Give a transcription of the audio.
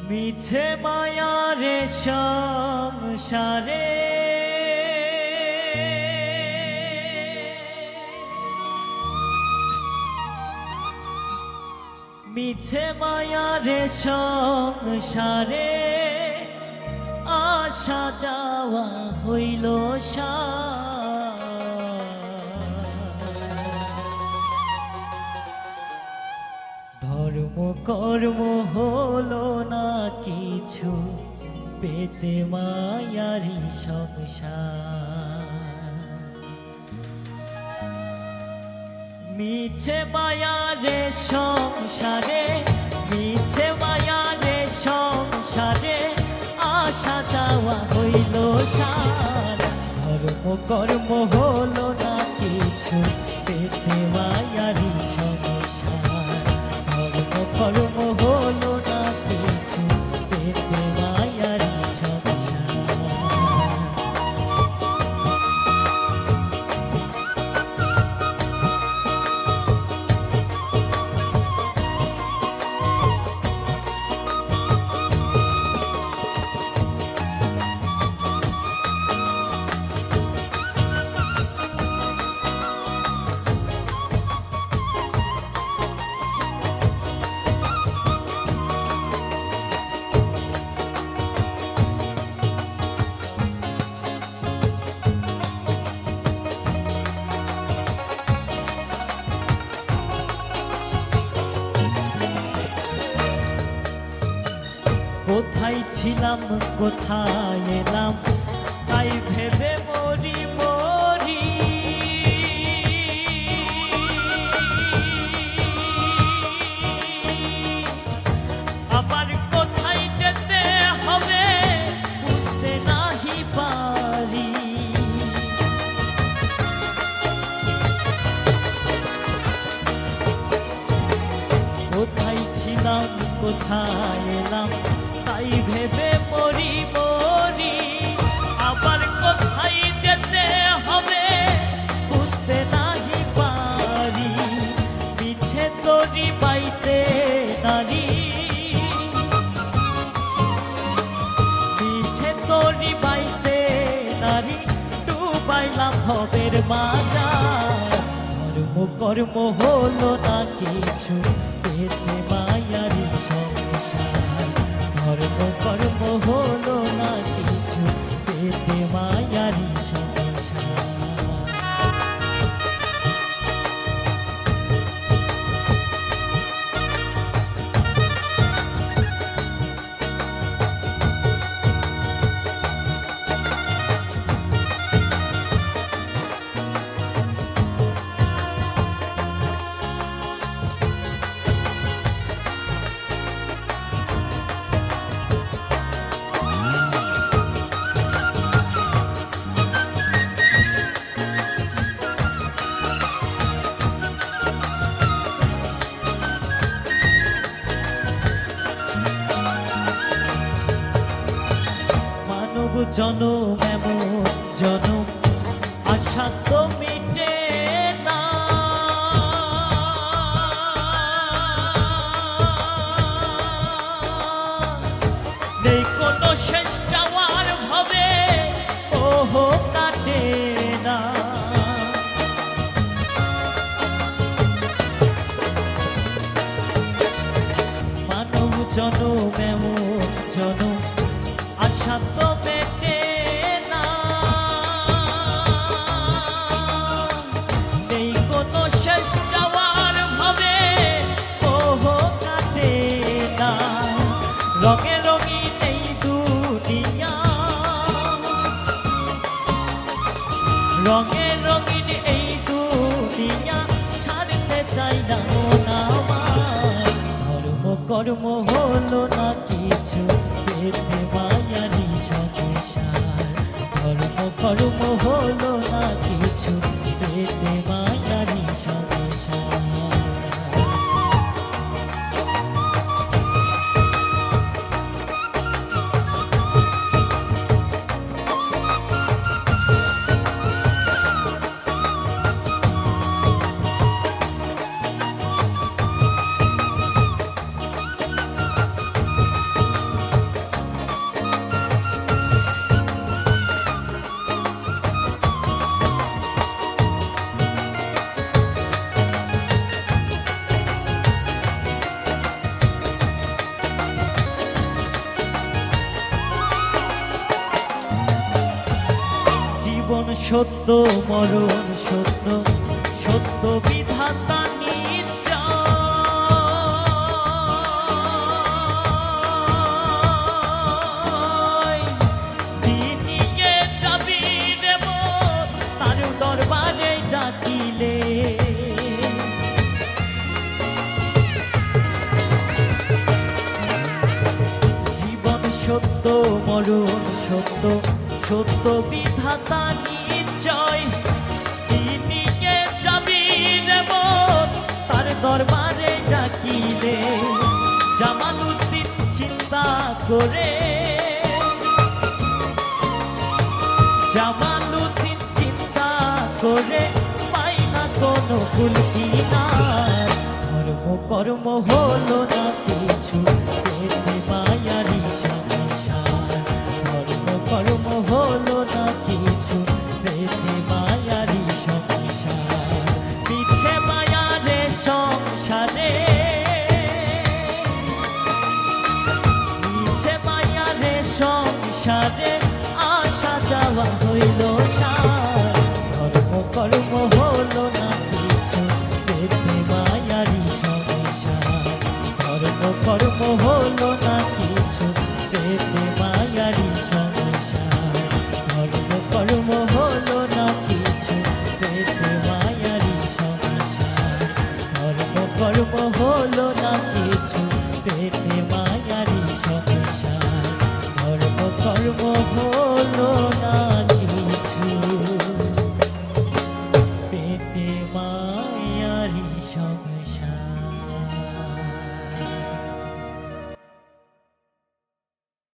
মিছে মায়ারে সংসারে মিছে মায়ারে সংসারে আসা যাওয়া হইল ধর্ম কর্ম হলো না কিছু পেতে মায়ারি সংসার মিছে মায়ারে সংসারে মিছে মায়ারে সংসারে আসা যাওয়া হইল সার ধর্ম কর্ম হলো না কিছু পেতে মায়ারি সংসার ধর্ম কর্ম হলো না কিছু পেতে মায়ারি সংসার কোথায় ছিলাম কোথায় এলাম তাই ভেবে মরি মরি আবার কোথায় যেতে হবে বুঝতে নাহি পারি কোথায় ছিলাম কোথায় এলাম তাই ভেবে মরি মরি আবার কোথায় যেতে হবে বুঝতে নাহি পারি মিছে তরি পাইতে নারী মিছে তরি পাইতে নারী ডুবাইলাম ভবের বাজার ধর্ম কর্ম হলো না কিছু পেতে মায়ারি সংসার ধর্ম কর্ম হলো না কিছু পেতে মায়ারি সংসার জনম এমন জনম আশা তো মিটে না নেই কোনো শেষ যাওয়ার ভাবে ওহো কাটে না মানব জনম এমন জনম আশা তো মেটে না নেই কোনো শেষ যাওয়ার ভাবে ওহো কাটে না রঙে রঙিন এই দুনিয়া রঙে রঙিন এই দুনিয়া ছাড়তে চাই না মন আমার ধর্ম কর্ম হলো না কিছু পেতে মায়ারি সংসার ধর্ম কর্ম হলো না কিছু পেতে মায়ারি সংসার সত্য মরণ সত্য, সত্য বিধাতা নিশ্চয়। দিন নিয়ে যাবি রে মন তার দরবারে ডাকিলে। জীবন সত্য মরণ সত্য, সত্য বিধাতা নিশ্চয়। দিন নিয়ে যাবি রে মন তার দরবারে ডাকিলে। জামালউদ্দিন চিন্তা করে, জামালউদ্দিন চিন্তা করে পাই না কোনো কুল কিনার। ধর্ম কর্ম হলো না কিছু পেতে মায়ারি সংসার। ধর্ম কর্ম হলো না কিছু পেতে মায়ারি সংসার। পিছে মায়ারে সংসারে, পিছে মায়ারে সংসারে আসা যাওয়া হইল সার। ধর্ম কর্ম হলো না কিছু পেতে মায়ারি সংসার। ধর্ম কর্ম হলো না কিছু পেতে মায়ারি সংসার। ধর্ম কর্ম হলো না কিছু পেতে মায়ারি সংসার। ধর্ম কর্ম হলো না কিছু পেতে মায়ারি সংসার। ধর্ম কর্ম হলো না